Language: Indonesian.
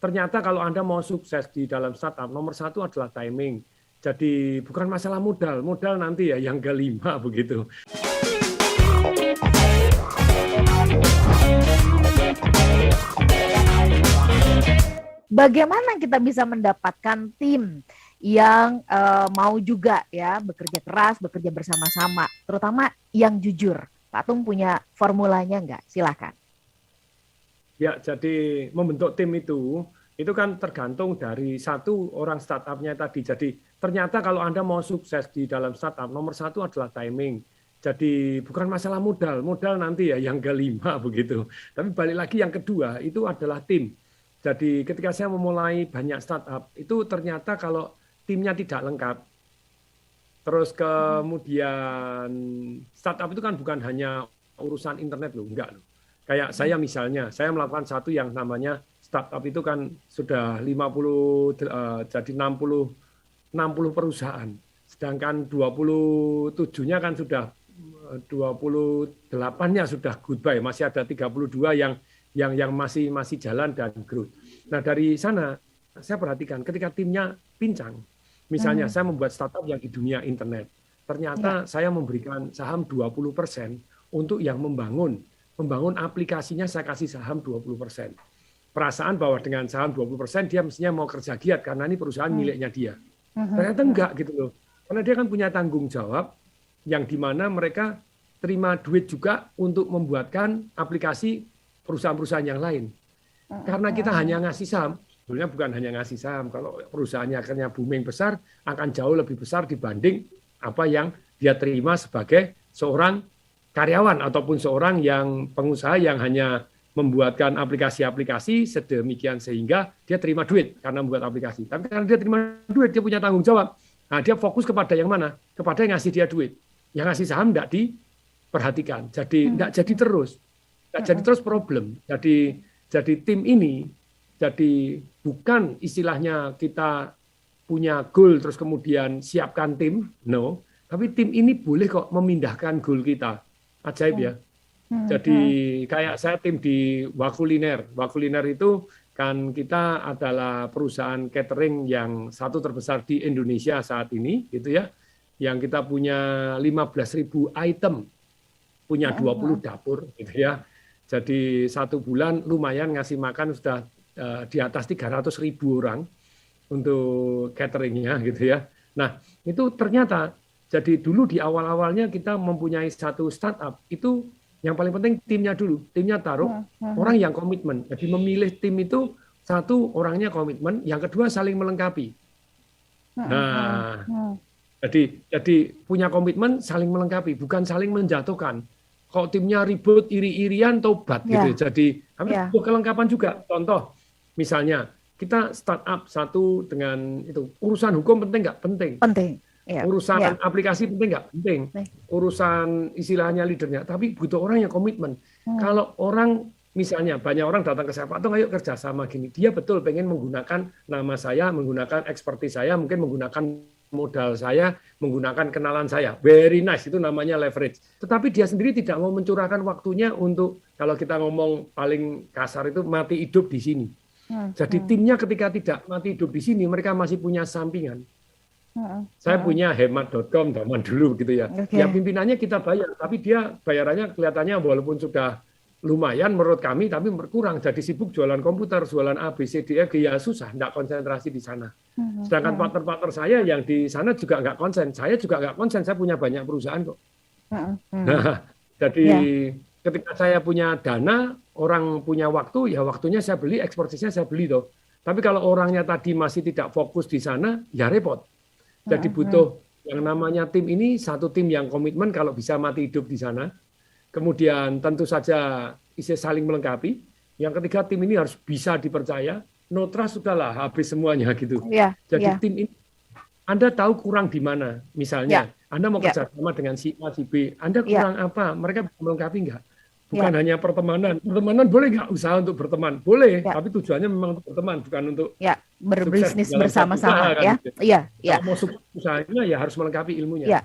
ternyata kalau Anda mau sukses di dalam startup, nomor satu adalah timing. Jadi bukan masalah modal, modal nanti ya yang kelima begitu. Bagaimana kita bisa mendapatkan tim yang mau juga ya bekerja keras, bekerja bersama-sama, terutama yang jujur? Pak Tung punya formulanya nggak? Silakan. Ya, jadi membentuk tim itu kan tergantung dari satu orang startupnya tadi. Jadi ternyata kalau Anda mau sukses di dalam startup, nomor satu adalah timing. Jadi bukan masalah modal, modal nanti ya yang kelima begitu. Tapi balik lagi yang kedua itu adalah tim. Jadi ketika saya memulai banyak startup, itu ternyata kalau timnya tidak lengkap, terus kemudian startup itu kan bukan hanya urusan internet loh, enggak loh. Kayak saya misalnya, saya melakukan satu yang namanya startup itu kan sudah 50 jadi 60 perusahaan. Sedangkan 27-nya kan sudah 28-nya sudah goodbye, masih ada 32 yang masih jalan dan growth. Nah, dari sana saya perhatikan ketika timnya pincang. Misalnya saya membuat startup yang di dunia internet. Ternyata saya memberikan saham 20% untuk yang membangun aplikasinya, saya kasih saham 20%. Perasaan bahwa dengan saham 20% dia mestinya mau kerja giat karena ini perusahaan miliknya dia. Ternyata enggak gitu loh. Karena dia kan punya tanggung jawab yang dimana mereka terima duit juga untuk membuatkan aplikasi perusahaan-perusahaan yang lain. Karena kita hanya ngasih saham, sebenarnya bukan hanya ngasih saham. Kalau perusahaannya akhirnya booming besar, akan jauh lebih besar dibanding apa yang dia terima sebagai seorang karyawan ataupun seorang yang pengusaha yang hanya membuatkan aplikasi-aplikasi sedemikian sehingga dia terima duit karena membuat aplikasi. Tapi karena dia terima duit, dia punya tanggung jawab. Nah, dia fokus kepada yang mana? Kepada yang ngasih dia duit. Yang ngasih saham tidak diperhatikan. Jadi tidak jadi terus. Tidak jadi terus problem. Jadi tim ini jadi bukan istilahnya kita punya goal terus kemudian siapkan tim, no. Tapi tim ini boleh kok memindahkan goal kita. Ajaib ya. Jadi kayak saya tim di Wakuliner. Wakuliner itu kan kita adalah perusahaan catering yang satu terbesar di Indonesia saat ini, gitu ya. Yang kita punya 15.000 item, punya 20 dapur, gitu ya. Jadi satu bulan lumayan ngasih makan sudah di atas 300.000 orang untuk cateringnya, gitu ya. Nah itu ternyata jadi dulu di awal-awalnya kita mempunyai satu startup itu yang paling penting timnya dulu, timnya taruh orang yang komitmen. Jadi memilih tim itu satu orangnya komitmen, yang kedua saling melengkapi. Nah, jadi punya komitmen saling melengkapi, bukan saling menjatuhkan. Kalau timnya ribut, iri-irian, tobat gitu. Jadi butuh kelengkapan juga. Contoh, misalnya kita startup satu dengan itu urusan hukum penting nggak? Penting. Penting. Urusan aplikasi penting nggak? Penting. Urusan istilahnya leadernya, tapi butuh orang yang komitmen. Kalau orang misalnya banyak orang datang ke saya, Pak Tung ayo kerjasama gini. Dia betul pengen menggunakan nama saya, menggunakan ekspertis saya, mungkin menggunakan modal saya, menggunakan kenalan saya. Very nice, itu namanya leverage. Tetapi dia sendiri tidak mau mencurahkan waktunya untuk, kalau kita ngomong paling kasar itu mati hidup di sini. Jadi timnya ketika tidak mati hidup di sini, mereka masih punya sampingan. Saya punya hemat.com zaman dulu gitu ya. Ya pimpinannya kita bayar, tapi dia bayarannya kelihatannya walaupun sudah lumayan menurut kami, tapi berkurang. Jadi sibuk jualan komputer, jualan A, B, C, D, E, G, ya susah, tidak konsentrasi di sana. Sedangkan partner-partner saya yang di sana juga nggak konsen. Saya juga nggak konsen, saya punya banyak perusahaan kok. Nah, jadi ketika saya punya dana, orang punya waktu, ya waktunya saya beli, ekspertisnya saya beli toh. Tapi kalau orangnya tadi masih tidak fokus di sana, ya repot. Jadi butuh yang namanya tim ini, satu tim yang komitmen kalau bisa mati hidup di sana. Kemudian tentu saja isi saling melengkapi. Yang ketiga tim ini harus bisa dipercaya. No trust sudahlah habis semuanya gitu. Jadi tim ini Anda tahu kurang di mana. Misalnya Anda mau kerjasama dengan si A, si B. Anda kurang apa? Mereka bisa melengkapi enggak? Bukan hanya pertemanan. Pertemanan boleh nggak usaha untuk berteman? Boleh, tapi tujuannya memang untuk berteman, bukan untuk berbisnis bersama-sama. Kalau mau sukses usahanya ya harus melengkapi ilmunya.